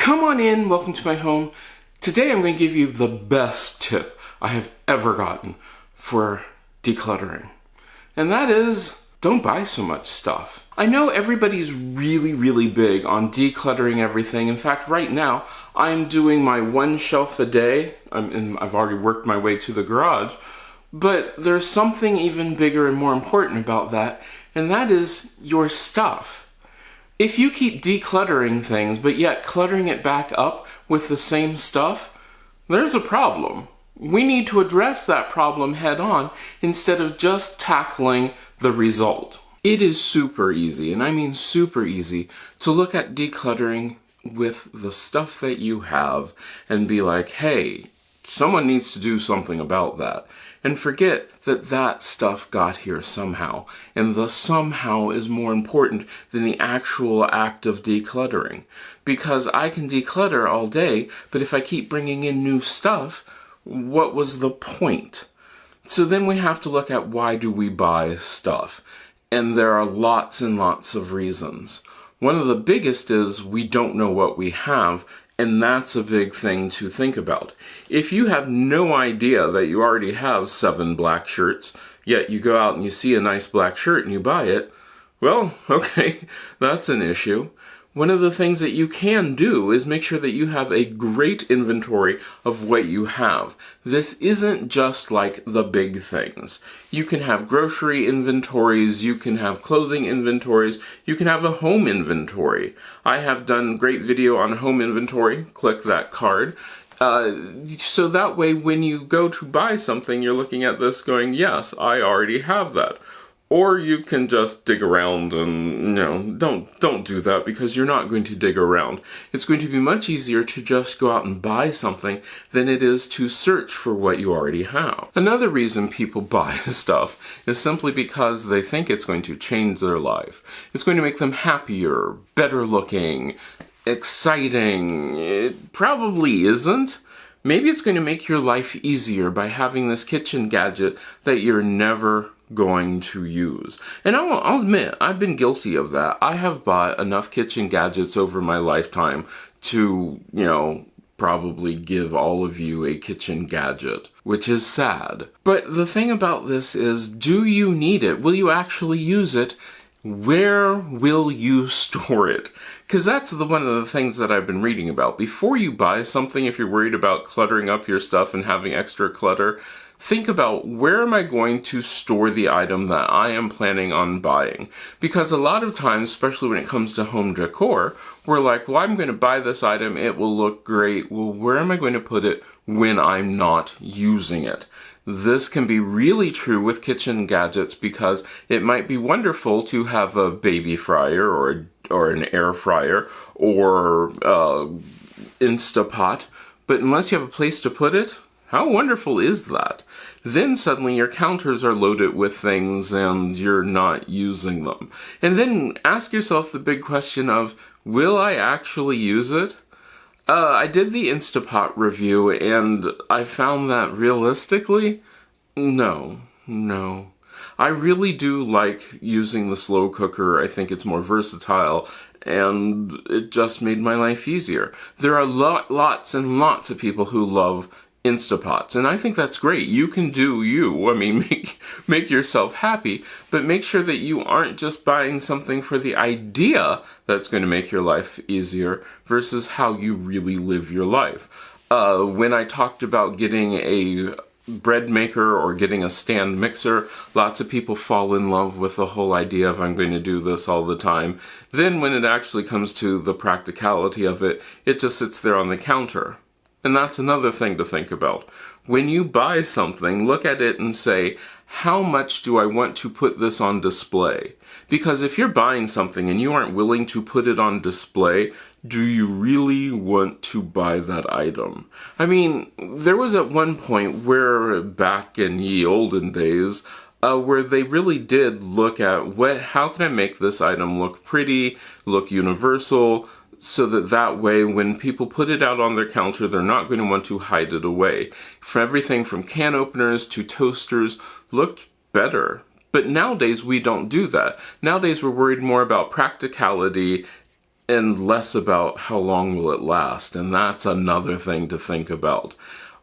Come on in, welcome to my home. Today I'm going to give you the best tip I have ever gotten for decluttering. And that is, don't buy so much stuff. I know everybody's really big on decluttering everything. In fact, right now, I'm doing my one shelf a day. I've already worked my way to the garage. But there's something even bigger and more important about that, and that is your stuff. If you keep decluttering things, but yet cluttering it back up with the same stuff, there's a problem. We need to address that problem head on instead of just tackling the result. It is super easy, and I mean super easy, to look at decluttering with the stuff that you have and be like, hey, someone needs to do something about that. And forget that that stuff got here somehow. And the somehow is more important than the actual act of decluttering. Because I can declutter all day, but if I keep bringing in new stuff, what was the point? So then we have to look at, why do we buy stuff? And there are lots and lots of reasons. One of the biggest is we don't know what we have. And that's a big thing to think about. If you have no idea that you already have 7 black shirts, yet you go out and you see a nice black shirt and you buy it, well, okay, that's an issue. One of the things that you can do is make sure that you have a great inventory of what you have. This isn't just like the big things. You can have grocery inventories, you can have clothing inventories, you can have a home inventory. I have done a great video on home inventory, click that card. So that way when you go to buy something, you're looking at this going, yes, I already have that. Or you can just dig around and, don't do that, because you're not going to dig around. It's going to be much easier to just go out and buy something than it is to search for what you already have. Another reason people buy stuff is simply because they think it's going to change their life. It's going to make them happier, better looking, exciting. It probably isn't. Maybe it's going to make your life easier by having this kitchen gadget that you're never going to use. And I'll admit, I've been guilty of that. I have bought enough kitchen gadgets over my lifetime to, probably give all of you a kitchen gadget, which is sad. But the thing about this is, do you need it? Will you actually use it? Where will you store it? Because that's one of the things that I've been reading about. Before you buy something, if you're worried about cluttering up your stuff and having extra clutter, think about, where am I going to store the item that I am planning on buying? Because a lot of times, especially when it comes to home decor, we're like, well, I'm going to buy this item, it will look great. Well, where am I going to put it when I'm not using it? This can be really true with kitchen gadgets, because it might be wonderful to have a baby fryer or an air fryer or Instapot, but unless you have a place to put it, how wonderful is that? Then suddenly your counters are loaded with things and you're not using them. And then ask yourself the big question of, will I actually use it? I did the Instapot review and I found that realistically, no. I really do like using the slow cooker. I think it's more versatile, and it just made my life easier. There are lots and lots of people who love Instapots, and I think that's great. You can do you. I mean, make yourself happy, but make sure that you aren't just buying something for the idea that's going to make your life easier versus how you really live your life. When I talked about getting a bread maker or getting a stand mixer, lots of people fall in love with the whole idea of, I'm going to do this all the time. Then when it actually comes to the practicality of it, it just sits there on the counter. And that's another thing to think about. When you buy something, look at it and say, how much do I want to put this on display? Because if you're buying something and you aren't willing to put it on display, do you really want to buy that item? I mean, there was at one point where, back in ye olden days, where they really did look at, how can I make this item look pretty, look universal, so that way when people put it out on their counter, they're not going to want to hide it away. For everything from can openers to toasters looked better. But nowadays we don't do that. Nowadays we're worried more about practicality and less about how long will it last. And that's another thing to think about.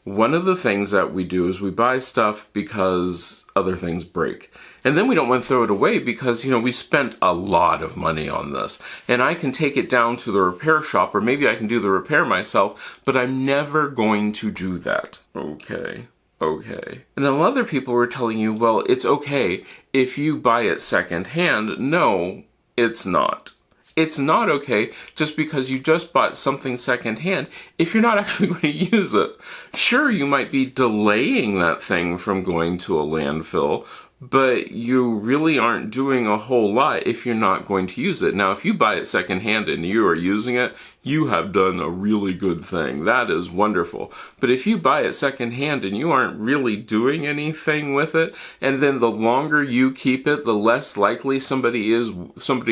One of the things that we do is we buy stuff because other things break. And then we don't want to throw it away because, we spent a lot of money on this. And I can take it down to the repair shop, or maybe I can do the repair myself, but I'm never going to do that. Okay. And then other people were telling you, well, it's okay if you buy it secondhand. No, it's not. It's not okay just because you just bought something secondhand if you're not actually going to use it. Sure, you might be delaying that thing from going to a landfill, but you really aren't doing a whole lot if you're not going to use it. Now, if you buy it secondhand and you are using it, you have done a really good thing. That is wonderful. But if you buy it secondhand and you aren't really doing anything with it, and then the longer you keep it, the less likely somebody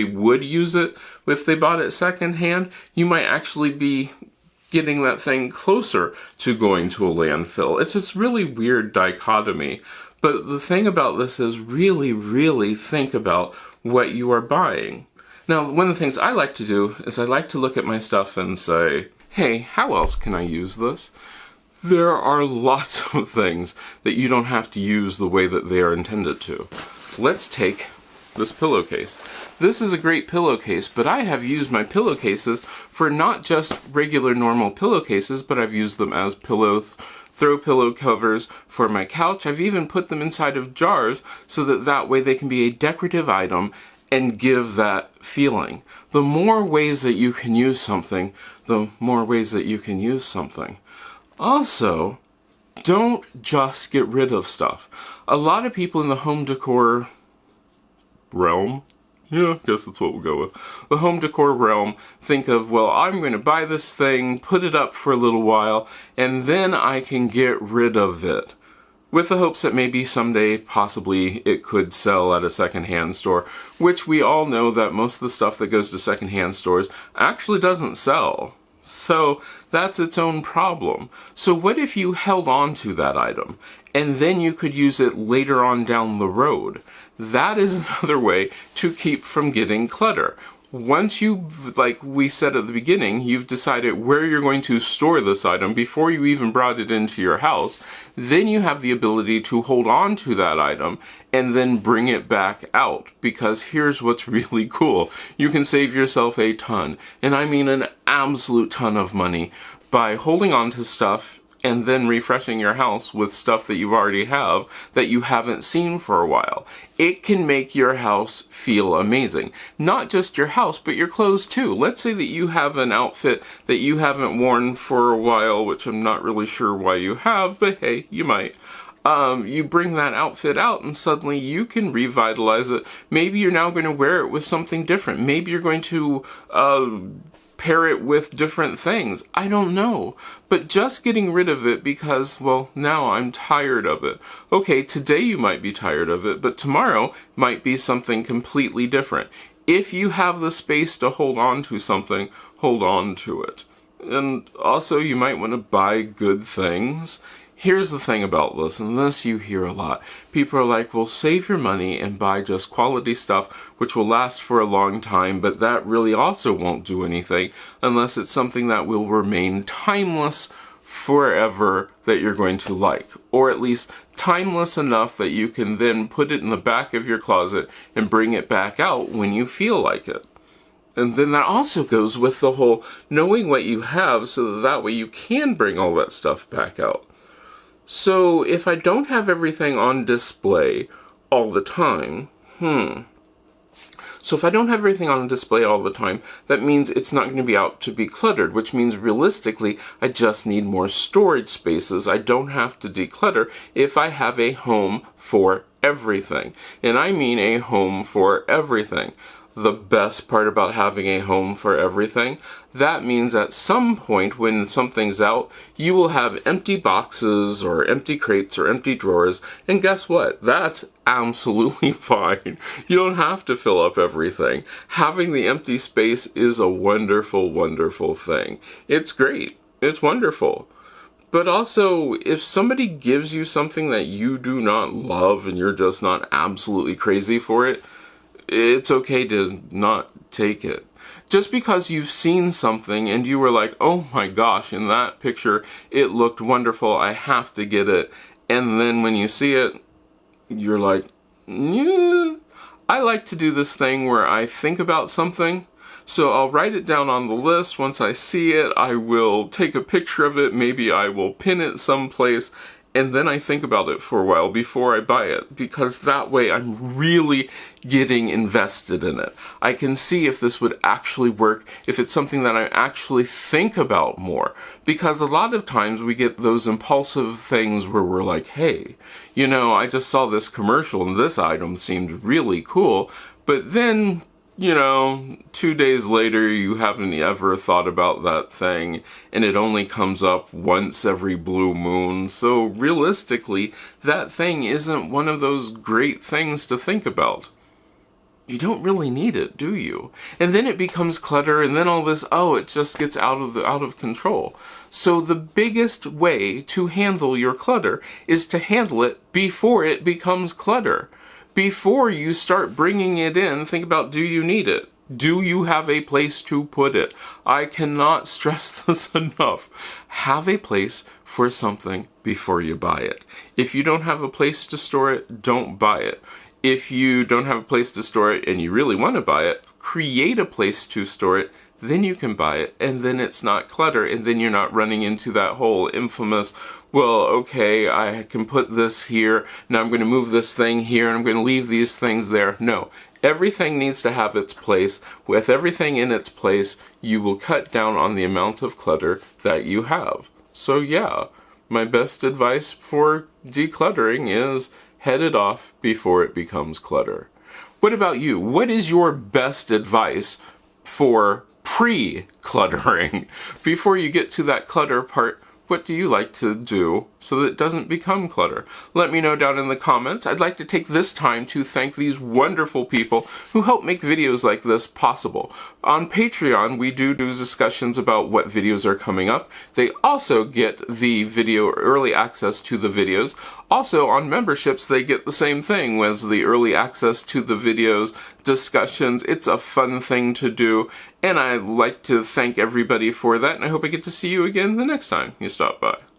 would use it if they bought it secondhand, you might actually be getting that thing closer to going to a landfill. It's this really weird dichotomy. But the thing about this is really, really think about what you are buying. Now, one of the things I like to do is I like to look at my stuff and say, hey, how else can I use this? There are lots of things that you don't have to use the way that they are intended to. Let's take this pillowcase. This is a great pillowcase, but I have used my pillowcases for not just regular normal pillowcases, but I've used them as throw pillow covers for my couch. I've even put them inside of jars so that way they can be a decorative item and give that feeling. The more ways that you can use something, the more ways that you can use something. Also, don't just get rid of stuff. A lot of people in the home decor realm, yeah, I guess that's what we'll go with. The home decor realm think of, well, I'm going to buy this thing, put it up for a little while, and then I can get rid of it. With the hopes that maybe someday, possibly, it could sell at a secondhand store, which we all know that most of the stuff that goes to secondhand stores actually doesn't sell. So that's its own problem. So what if you held on to that item and then you could use it later on down the road? That is another way to keep from getting clutter. Once you, like we said at the beginning, you've decided where you're going to store this item before you even brought it into your house, then you have the ability to hold on to that item and then bring it back out. Because here's what's really cool. You can save yourself a ton, and I mean an absolute ton of money, by holding on to stuff and then refreshing your house with stuff that you already have that you haven't seen for a while. It can make your house feel amazing. Not just your house, but your clothes too. Let's say that you have an outfit that you haven't worn for a while, which I'm not really sure why you have, but hey, you might. You bring that outfit out and suddenly you can revitalize it. Maybe you're now going to wear it with something different. Maybe you're going to pair it with different things. I don't know. But just getting rid of it because, well, now I'm tired of it. Okay, today you might be tired of it, but tomorrow might be something completely different. If you have the space to hold on to something, hold on to it. And also, you might want to buy good things. Here's the thing about this, and this you hear a lot. People are like, well, save your money and buy just quality stuff which will last for a long time, but that really also won't do anything unless it's something that will remain timeless forever that you're going to like. Or at least timeless enough that you can then put it in the back of your closet and bring it back out when you feel like it. And then that also goes with the whole knowing what you have so that way you can bring all that stuff back out. So if I don't have everything on display all the time, So if I don't have everything on display all the time, that means it's not going to be out to be cluttered, which means realistically, I just need more storage spaces. I don't have to declutter if I have a home for everything. And I mean a home for everything. The best part about having a home for everything, that means at some point when something's out, you will have empty boxes or empty crates or empty drawers, and guess what? That's absolutely fine. You don't have to fill up everything. Having the empty space is a wonderful, wonderful thing. It's great. It's wonderful. But also, if somebody gives you something that you do not love and you're just not absolutely crazy for it, it's okay to not take it. Just because you've seen something and you were like, oh my gosh, in that picture, it looked wonderful, I have to get it. And then when you see it, you're like, yeah. I like to do this thing where I think about something. So I'll write it down on the list. Once I see it, I will take a picture of it. Maybe I will pin it someplace. And then I think about it for a while before I buy it, because that way I'm really getting invested in it. I can see if this would actually work, if it's something that I actually think about more. Because a lot of times we get those impulsive things where we're like, hey, you know, I just saw this commercial and this item seemed really cool, but then, you know, 2 days later, you haven't ever thought about that thing, and it only comes up once every blue moon. So realistically, that thing isn't one of those great things to think about. You don't really need it, do you? And then it becomes clutter, and then all this, oh, it just gets out of control. So the biggest way to handle your clutter is to handle it before it becomes clutter. Before you start bringing it in, think about, do you need it? Do you have a place to put it? I cannot stress this enough. Have a place for something before you buy it. If you don't have a place to store it, don't buy it. If you don't have a place to store it and you really want to buy it, create a place to store it, then you can buy it, and then it's not clutter, and then you're not running into that whole infamous, well, okay, I can put this here, now I'm going to move this thing here, and I'm going to leave these things there. No, everything needs to have its place. With everything in its place, you will cut down on the amount of clutter that you have. So yeah, my best advice for decluttering is head it off before it becomes clutter. What about you? What is your best advice for pre-cluttering? Before you get to that clutter part, what do you like to do so that it doesn't become clutter? Let me know down in the comments. I'd like to take this time to thank these wonderful people who help make videos like this possible. On Patreon, we do discussions about what videos are coming up. They also get the video early access to the videos. Also, on memberships, they get the same thing with the early access to the videos, discussions. It's a fun thing to do, and I'd like to thank everybody for that, and I hope I get to see you again the next time you stop by.